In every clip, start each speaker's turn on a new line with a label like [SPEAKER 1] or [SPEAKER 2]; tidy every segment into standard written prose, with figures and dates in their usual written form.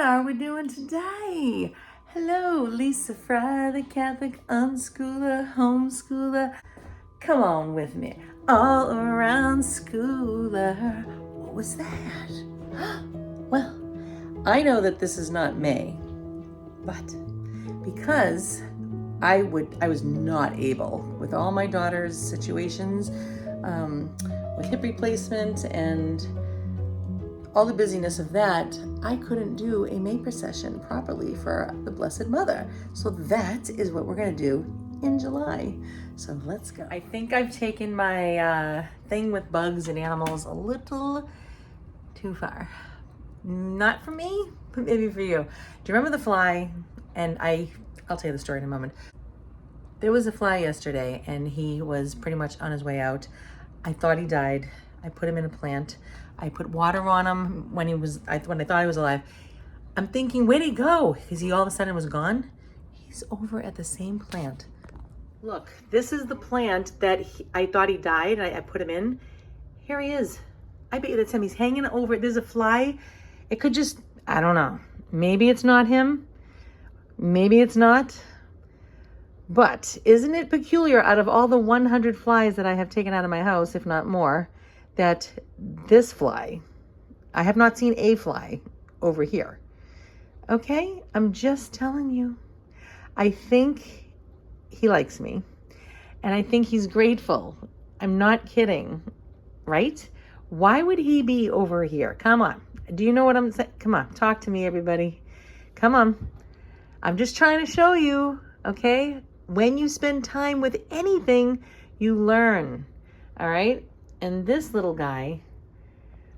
[SPEAKER 1] are we doing today? Hello, Lisa Fry, the Catholic unschooler, homeschooler. Come on with me, all around schooler. What was that? Well, I know that this is not May, but because I was not able, with all my daughter's situations, with hip replacement and all the busyness of that, I couldn't do a May procession properly for the Blessed Mother. So that is what we're gonna do in July. So let's go. I think I've taken my thing with bugs and animals a little too far. Not for me, but maybe for you. Do you remember the fly? And I'll tell you the story in a moment. There was a fly yesterday and he was pretty much on his way out. I thought he died. I put him in a plant. I put water on him when I thought he was alive. I'm thinking, where'd he go? Because he all of a sudden was gone. He's over at the same plant. Look, this is the plant that I thought he died. I put him in. Here he is. I bet you that's him. He's hanging over. There's a fly. It could just, I don't know. Maybe it's not him. Maybe it's not. But isn't it peculiar, out of all the 100 flies that I have taken out of my house, if not more, that this fly, I have not seen a fly over here. Okay, I'm just telling you. I think he likes me, and I think he's grateful. I'm not kidding, right? Why would he be over here? Come on. Do you know what I'm saying? Come on, talk to me, everybody. Come on. I'm just trying to show you, okay? When you spend time with anything, you learn, all right? And this little guy,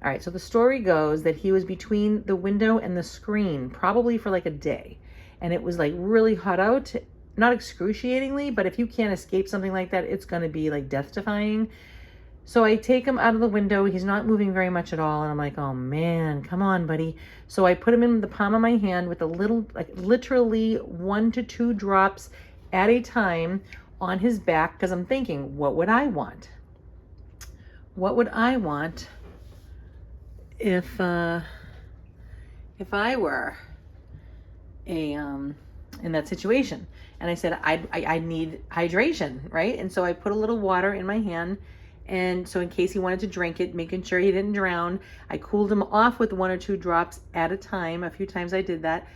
[SPEAKER 1] all right, so the story goes that he was between the window and the screen, probably for like a day. And it was like really hot out, not excruciatingly, but if you can't escape something like that, it's gonna be like death-defying. So I take him out of the window. He's not moving very much at all. And I'm like, oh man, come on, buddy. So I put him in the palm of my hand with a little, like literally 1 to 2 drops at a time on his back, because I'm thinking, what would I want? What would I want if I were in that situation? And I said, I need hydration, right? And so I put a little water in my hand, and so in case he wanted to drink it, making sure he didn't drown, I cooled him off with 1 or 2 drops at a time. A few times I did that.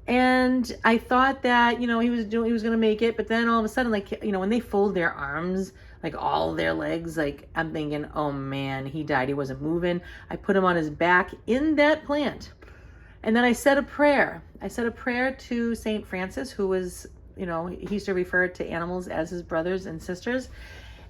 [SPEAKER 1] And I thought that, he was going to make it, but then all of a sudden, like, when they fold their arms, like all their legs, like I'm thinking, oh man, he died. He wasn't moving. I put him on his back in that plant. And then I said a prayer. I said a prayer to St. Francis, who was, he used to refer to animals as his brothers and sisters.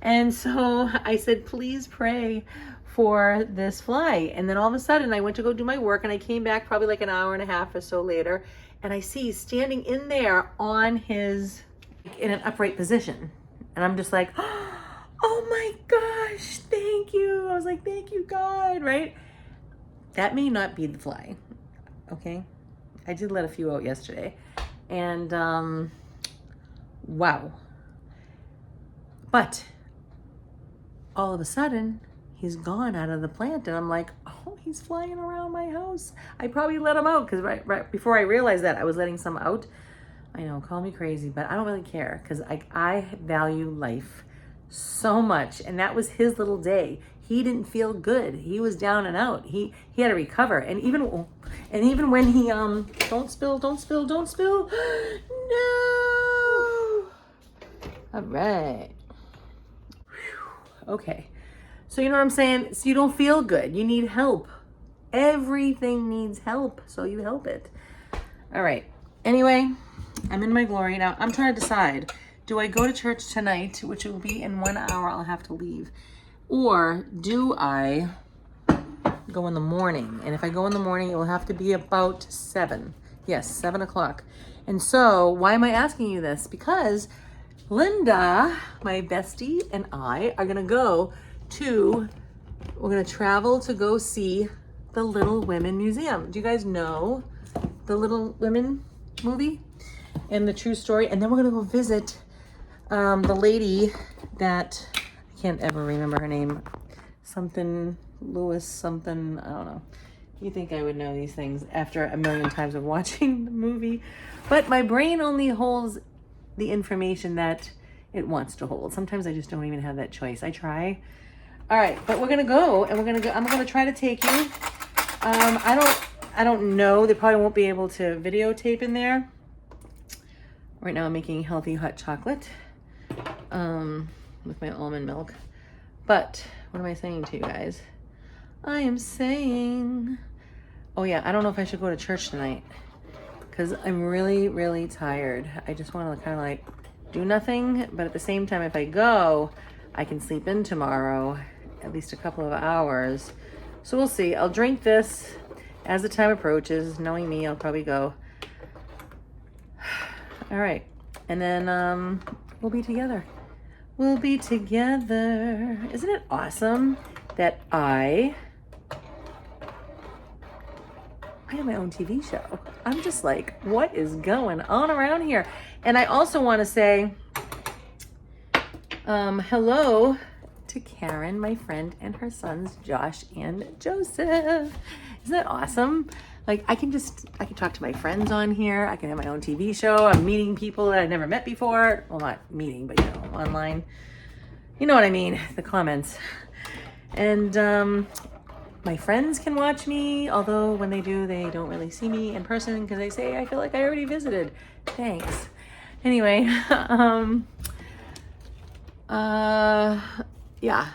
[SPEAKER 1] And so I said, please pray for this fly. And then all of a sudden I went to go do my work, and I came back probably like an hour and a half or so later, and I see he's standing in there in an upright position. And I'm just like, oh my gosh, thank you. I was like, thank you, God, right? That may not be the fly, okay? I did let a few out yesterday. And wow. But all of a sudden, he's gone out of the plant, and I'm like, oh, he's flying around my house. I probably let him out, because right before I realized that, I was letting some out. I know, call me crazy, but I don't really care, because I value life so much, and that was his little day. He didn't feel good. He was down and out. He had to recover, and even when he don't spill. No. All right. Whew. Okay. So you know what I'm saying? So you don't feel good. You need help. Everything needs help. So you help it. All right. Anyway, I'm in my glory. Now I'm trying to decide. Do I go to church tonight, which will be in 1 hour, I'll have to leave. Or do I go in the morning? And if I go in the morning, it will have to be about 7. Yes, 7 o'clock. And so why am I asking you this? Because Linda, my bestie, and I are going to we're going to travel to go see the Little Women Museum. Do you guys know the Little Women movie and the true story? And then we're going to go visit the lady that, I can't ever remember her name, something Lewis something, I don't know. You think I would know these things after a million times of watching the movie. But my brain only holds the information that it wants to hold. Sometimes I just don't even have that choice. I try. All right, but we're gonna go, and I'm gonna try to take you. I don't know. They probably won't be able to videotape in there. Right now I'm making healthy hot chocolate with my almond milk. But what am I saying to you guys? I am saying, oh yeah, I don't know if I should go to church tonight because I'm really, really tired. I just want to kind of like do nothing, but at the same time, if I go, I can sleep in tomorrow at least a couple of hours. So we'll see. I'll drink this as the time approaches. Knowing me, I'll probably go. All right. And then we'll be together. We'll be together. Isn't it awesome that I have my own TV show? I'm just like, what is going on around here? And I also want to say hello to Karen, my friend, and her sons, Josh and Joseph. Isn't that awesome? Like I can talk to my friends on here. I can have my own TV show. I'm meeting people that I've never met before. Well, not meeting, but online. You know what I mean, the comments. And my friends can watch me, although when they do, they don't really see me in person because they say, I feel like I already visited. Thanks. Anyway, yeah,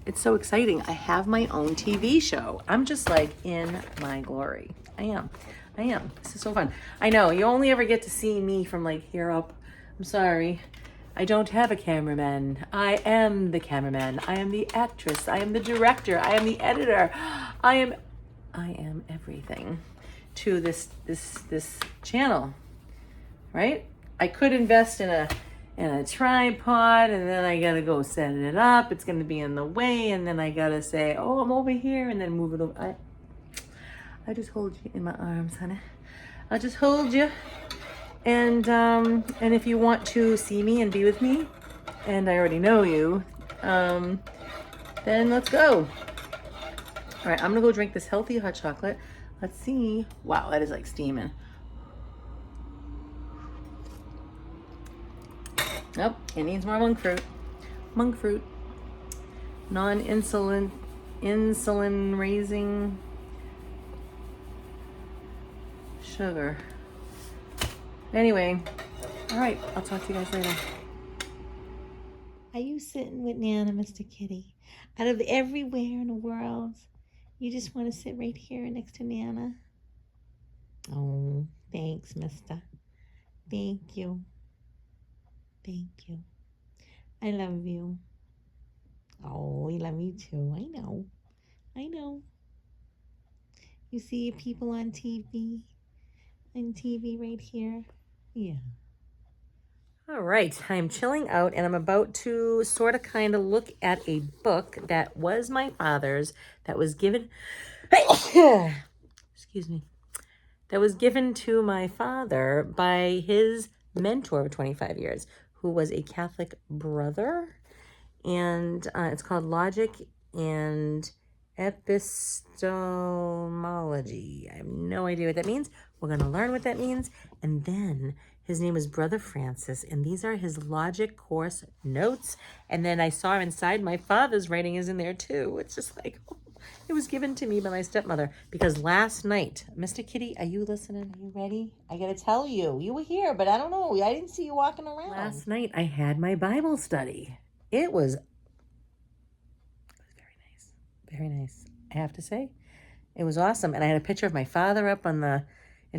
[SPEAKER 1] it's so exciting. I have my own TV show. I'm just like in my glory. I am. This is so fun. I know you only ever get to see me from like here up. I'm sorry. I don't have a cameraman. I am the cameraman. I am the actress. I am the director. I am the editor. I am everything to this channel, right? I could invest in a tripod, and then I gotta go set it up. It's gonna be in the way, and then I gotta say, oh, I'm over here, and then move it over. I just hold you in my arms, honey. I'll just hold you. And if you want to see me and be with me, and I already know you, then let's go. All right, I'm gonna go drink this healthy hot chocolate. Let's see. Wow, that is like steaming. Nope, it needs more monk fruit. Monk fruit. Non-insulin raising sugar. Anyway, all right, I'll talk to you guys later. Are you sitting with Nana, Mr. Kitty? Out of everywhere in the world, you just want to sit right here next to Nana? Oh, thanks, mister. Thank you. Thank you. I love you. Oh, I love you too. I know. You see people on TV right here? Yeah. All right, I'm chilling out and I'm about to sort of kind of look at a book that was my father's, that was given, excuse me, that was given to my father by his mentor of 25 years, who was a Catholic brother. And it's called Logic and Epistemology. I have no idea what that means. We're going to learn what that means. And then his name is Brother Francis. And these are his logic course notes. And then I saw inside my father's writing is in there too. It's just like, it was given to me by my stepmother. Because last night, Mr. Kitty, are you listening? Are you ready? I got to tell you. You were here, but I don't know. I didn't see you walking around. Last night, I had my Bible study. It was very nice. Very nice, I have to say. It was awesome. And I had a picture of my father up in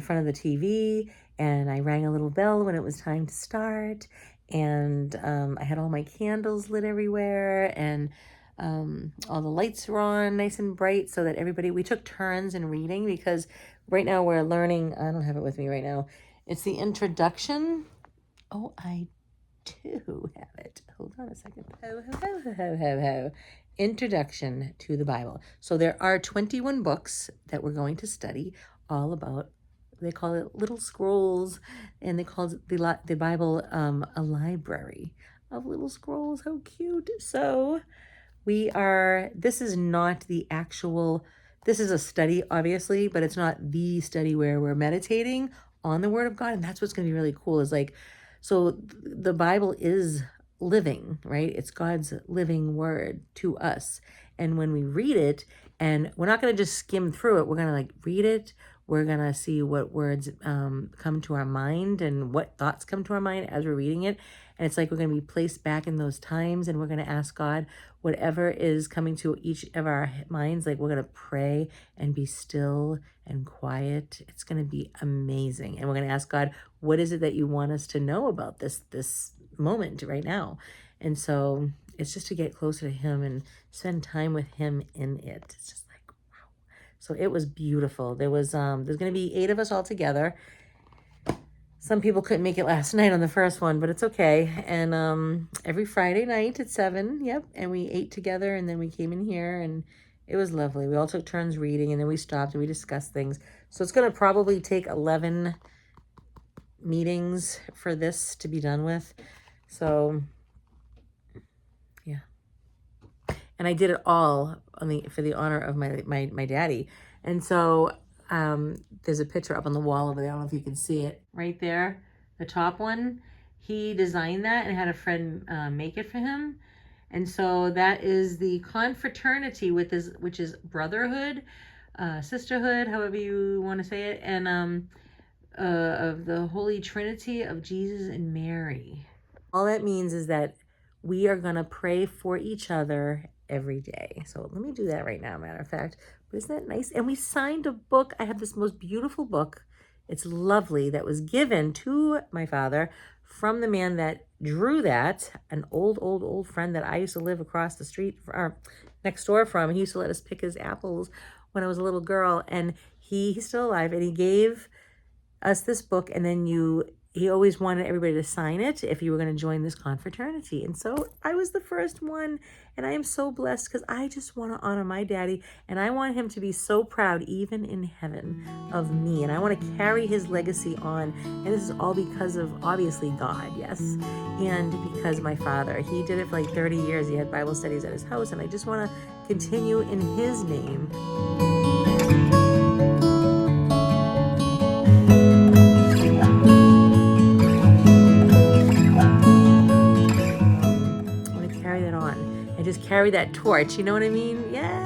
[SPEAKER 1] front of the TV, and I rang a little bell when it was time to start. And I had all my candles lit everywhere, and all the lights were on nice and bright so that we took turns in reading, because right now we're learning, I don't have it with me right now. It's the introduction. Oh, I do have it. Hold on a second. Introduction to the Bible. So there are 21 books that we're going to study, all about, they call it little scrolls, and they call the Bible a library of little scrolls. How cute. So this is not the actual this is a study, obviously, but it's not the study where we're meditating on the Word of God. And that's what's going to be really cool is like, so the Bible is living, right? It's God's living word to us. And when we read it, and we're not going to just skim through it, we're going to like read it. We're going to see what words come to our mind and what thoughts come to our mind as we're reading it. And it's like we're going to be placed back in those times, and we're going to ask God whatever is coming to each of our minds. Like we're going to pray and be still and quiet. It's going to be amazing. And we're going to ask God, what is it that you want us to know about this moment right now? And so it's just to get closer to Him and spend time with Him in it. It's just like, wow. So it was beautiful. There's going to be 8 of us all together. Some people couldn't make it last night on the first one, but it's okay. And every Friday night at 7, yep. And we ate together, and then we came in here, and it was lovely. We all took turns reading, and then we stopped and we discussed things. So it's going to probably take 11 meetings for this to be done with. So yeah. And I did it all for the honor of my daddy. And so there's a picture up on the wall over there. I don't know if you can see it right there. The top one, he designed that and had a friend make it for him. And so that is the confraternity which is brotherhood, sisterhood, however you want to say it, and of the Holy Trinity of Jesus and Mary. All that means is that we are going to pray for each other every day. So let me do that right now, matter of fact. But isn't that nice? And we signed a book. I have this most beautiful book. It's lovely, that was given to my father from the man that drew that, an old friend that I used to live across the street, or next door from. He used to let us pick his apples when I was a little girl. And he's still alive, and he gave us this book, and then he always wanted everybody to sign it if you were going to join this confraternity. And so I was the first one, and I am so blessed because I just want to honor my daddy, and I want him to be so proud, even in heaven, of me. And I want to carry his legacy on. And this is all because of, obviously, God, yes, and because my father. He did it for like 30 years. He had Bible studies at his house, and I just want to continue in his name. Carry that torch, you know what I mean? Yeah.